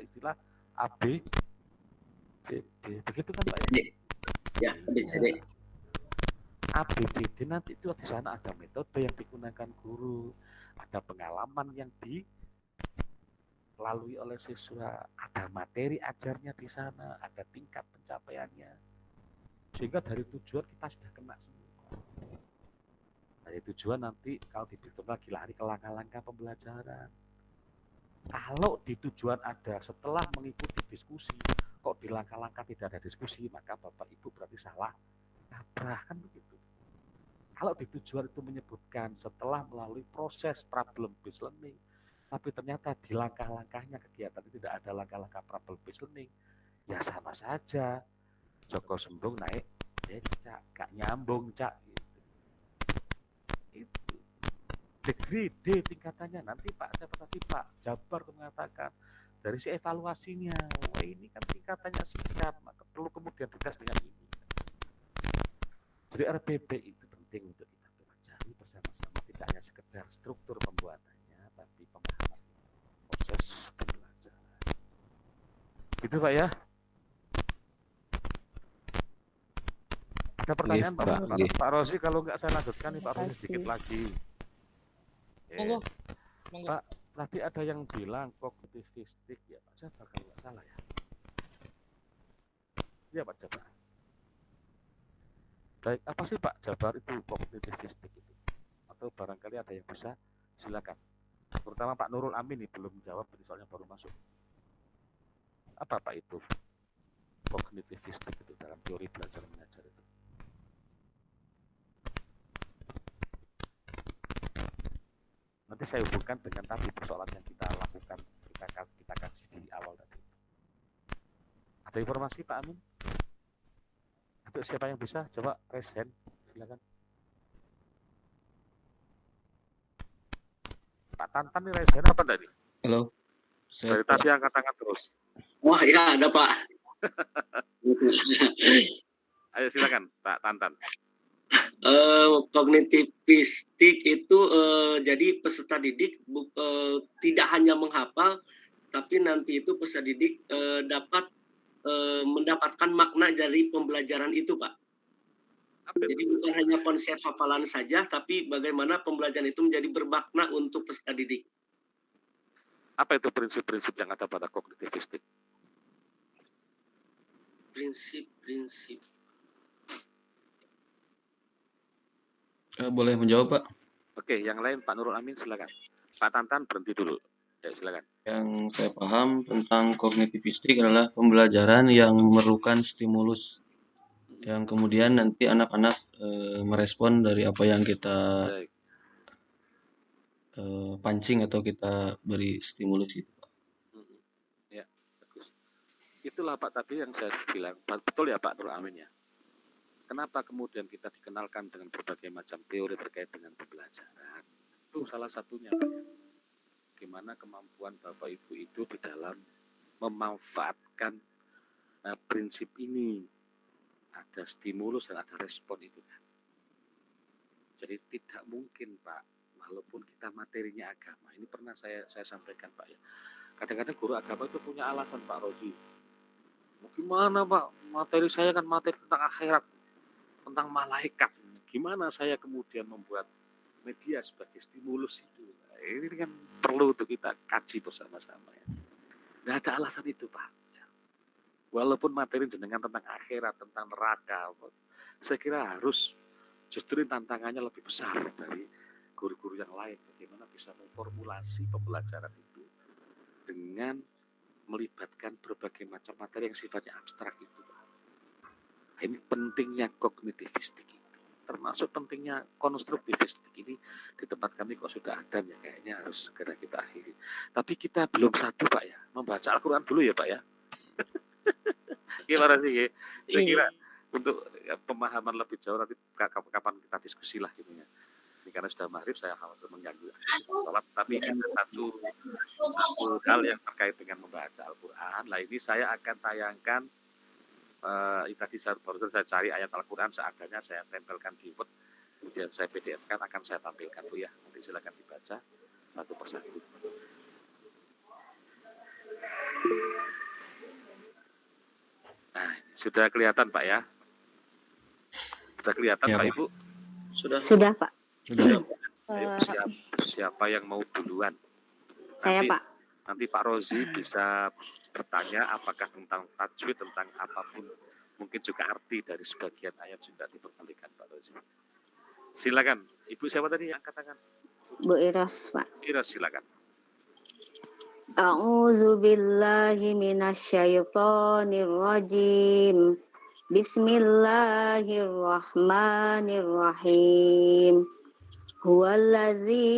istilah A, B, C, D. Begitu kan Pak ya? Ya, B, C, D. A, B, C, D nanti itu di sana ada metode yang digunakan guru, ada pengalaman yang dilalui oleh siswa, ada materi ajarnya di sana, ada tingkat pencapaiannya. Sehingga dari tujuan kita sudah kena semua. Dari tujuan nanti kalau dihitung lagi lari ke langkah-langkah pembelajaran. Kalau di tujuan ada setelah mengikuti diskusi, kok di langkah-langkah tidak ada diskusi, maka Bapak Ibu berarti salah kaprah, kan begitu. Kalau di tujuan itu menyebutkan setelah melalui proses problem based learning, tapi ternyata di langkah-langkahnya kegiatan itu tidak ada langkah-langkah problem based learning, ya sama saja. Joko Sembung naik, Cak, gak nyambung Cak. Itu degree D tingkatannya nanti Pak siapa tadi Pak Jabar mengatakan dari si evaluasinya, wah ini kan tingkatannya singkat, maka perlu kemudian dites dengan ini. Jadi RPP itu penting untuk kita pelajari bersama-sama, tidak hanya sekedar struktur pembuatannya, tapi pemahaman proses pembelajaran. Gitu Pak ya. Ada pertanyaan Pak Rosi, kalau nggak saya lanjutkan nih Pak Rosi sedikit lagi. Monggo. Pak, tadi ada yang bilang kognitivistik ya Pak Jabar kalau nggak salah ya. Iya Pak Jabar. Baik, apa sih Pak Jabar itu kognitivistik itu? Atau barangkali ada yang bisa, silakan. Terutama Pak Nurul Amin nih belum jawab, soalnya baru masuk. Apa Pak itu kognitivistik itu dalam teori belajar mengajar itu? Nanti saya hubungkan dengan tadi persoalan yang kita lakukan, kita kasih di awal tadi. Ada informasi Pak Amin? Untuk siapa yang bisa, coba raise hand, silakan. Pak Tantan nih raise hand apa tadi? Halo. Dari tadi angkat tangan terus. Wah ya ada Pak. Ayo silakan Pak Tantan. Kognitivistik itu jadi peserta didik tidak hanya menghafal, tapi nanti itu peserta didik dapat mendapatkan makna dari pembelajaran itu Pak. Jadi bukan hanya konsep hafalan saja, tapi bagaimana pembelajaran itu menjadi bermakna untuk peserta didik. Apa itu prinsip-prinsip yang ada pada kognitivistik? Prinsip-prinsip. Boleh menjawab Pak? Oke, yang lain Pak Nurul Amin silakan. Pak Tantan berhenti dulu. Ya silakan. Yang saya paham tentang kognitivistik adalah pembelajaran yang memerlukan stimulus, yang kemudian nanti anak-anak merespon dari apa yang kita pancing atau kita beri stimulus itu. Ya, bagus. Itulah Pak tadi yang saya bilang. Betul ya Pak Nurul Amin ya. Kenapa kemudian kita dikenalkan dengan berbagai macam teori terkait dengan pembelajaran? Itu salah satunya Pak ya. Gimana kemampuan Bapak Ibu itu di dalam memanfaatkan prinsip ini. Ada stimulus dan ada respon itu kan. Jadi tidak mungkin Pak, walaupun kita materinya agama. Ini pernah saya sampaikan Pak ya. Kadang-kadang guru agama itu punya alasan Pak Rozi. Gimana Pak, materi saya kan materi tentang akhirat, tentang malaikat. Gimana saya kemudian membuat media sebagai stimulus itu? Nah, ini kan perlu untuk kita kaji bersama-sama ya. Tidak ada alasan itu Pak. Ya. Walaupun materi jenengan tentang akhirat, tentang neraka, saya kira harus justru tantangannya lebih besar dari guru-guru yang lain. Bagaimana bisa memformulasi pembelajaran itu dengan melibatkan berbagai macam materi yang sifatnya abstrak itu. Nah, ini pentingnya kognitivistik itu, termasuk pentingnya konstruktivistik ini di tempat kami kok sudah ada ya, kayaknya harus segera kita akhiri. Tapi kita belum satu Pak ya, membaca Al-Quran dulu ya Pak ya. Gimana sih ya? Saya kira untuk pemahaman lebih jauh nanti kapan kita diskusi lah gitu ya. Ini karena sudah maghrib saya khawatir mengganggu sholat, tapi ada satu hal yang terkait dengan membaca Al-Quran. Nah ini saya akan tayangkan tadi baru saya cari ayat Al-Quran seadanya, saya tempelkan di Word, kemudian saya PDF-kan, akan saya tampilkan Bu ya. Nanti silakan dibaca satu persatu. Nah, sudah kelihatan Pak ya? Sudah kelihatan Ya, Pak Pak. Ibu? Sudah, Pak. Sudah. Ayo, siapa yang mau duluan? Saya, Nanti, Pak. nanti Pak Rozi bisa bertanya apakah tentang tajwid, tentang apapun. Mungkin juga arti dari sebagian ayat sudah diperkalikan Pak Rozi. Silakan. Ibu siapa tadi yang angkat tangan? Bu Iros, Pak. Iros, silakan. A'udzu billahi minasyaitonir rajim. Bismillahirrahmanirrahim. Huwallazi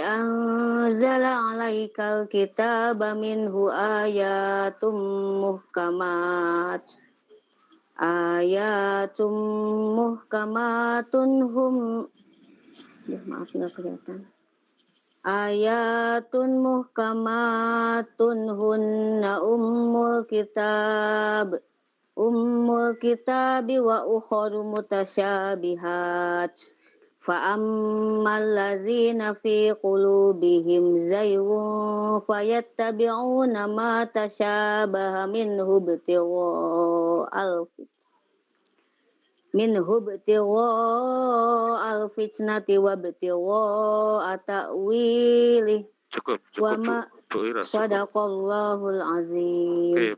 anzala 'alaikal kitaba minhu ayatum muhkamat. Ayatum muhkamatun maaf nggak kelihatan. Ayatun muhkamatun hunna ummul kitabi wa ukharu mutasyabihat. Fa'ammal ladzina fi qulubihim zayghun fayattabi'una ma tasyabaha minhu ibtighaa'al fitnati wa ibtigha'a ta'wilih. Cukup Wa ma Bu Iros. sadaqallahul azim. Oke,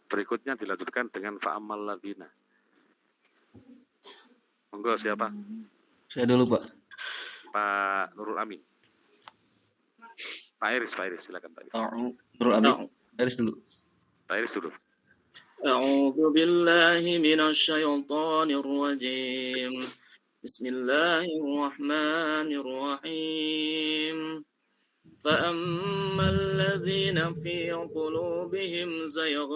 berikutnya dilanjutkan dengan fa'amal ladina. Monggo siapa? Saya dulu, Pak. Pak Nurul Amin. Pak Iris, silakan Pak Iris. Nurul Amin. Iris dulu. Pak Iris dulu. أعوذ بالله من الشيطان الرجيم بسم الله الرحمن الرحيم فأما الذين في قلوبهم زيغ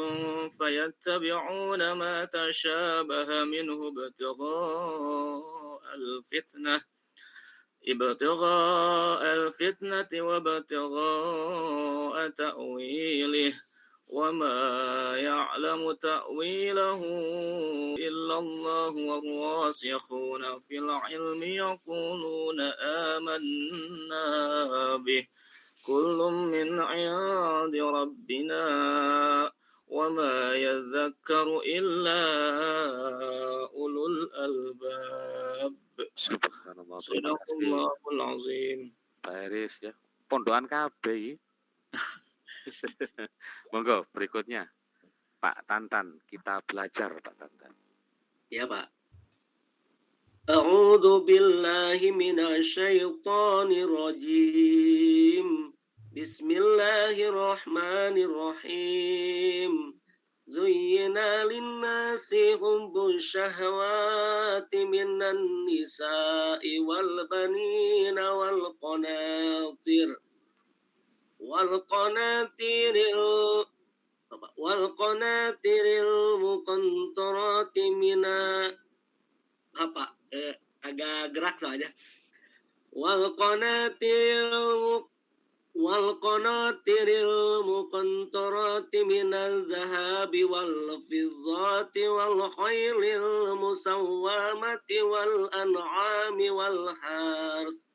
فيتبعون ما تشابه منه ابتغاء الفتنة وابتغاء تأويله وما يعلم تأويله إلا الله والراسخون في العلم يقولون آمنا به كل من عند ربنا وما يذكر إلا أولو الألباب. Subhanallah. Sadaqallahul azim. Pak Iris ya. Pondokan KB. Monggo berikutnya Pak Tantan, kita belajar Pak Tantan. Ya, Pak. A'udzu billahi minasyaitonir rajim. Bismillahirrahmanirrahim. Zuyyina lin-nasi hubbus syahawati minan nisa'i wal banina wal qanatiril muqantarati agak gerak soalnya. Wal qanatiril muqantarati minaz zahabi wal fiddati wal khaylil musawwamati wal an'ami wal hars.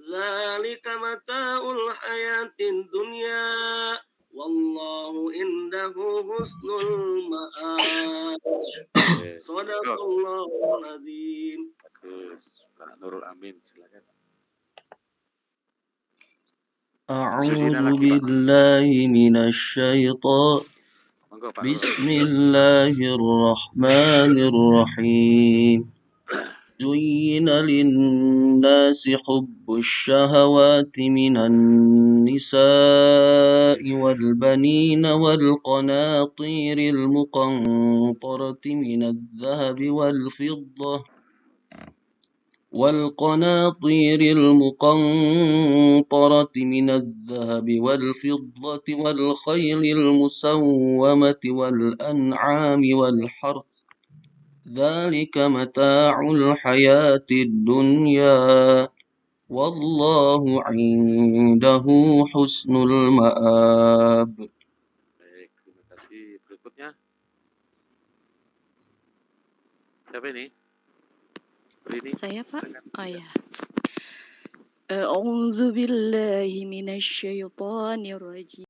Zalika mata'ul hayatid dunya wallahu indahu husnul ma'ab. Shadaqallahul azim. Bagus. Pak Nurul Amin, silakan. A'udzu billahi minasyaitonir Monggo Pak Nurul. Bismillahirrahmanirrahim. زين للناس حب الشهوات من النساء والبنين والقناطير المقنطرة من الذهب والفضة والخيل المسومة والأنعام والحرث ذلك متاع الحياة الدنيا والله عنده حسن المآب. Baik, terima kasih. Berikutnya siapa ini? Rini. Saya, Pak. Oh ya. A'udzu billahi minasyaitonir rajim.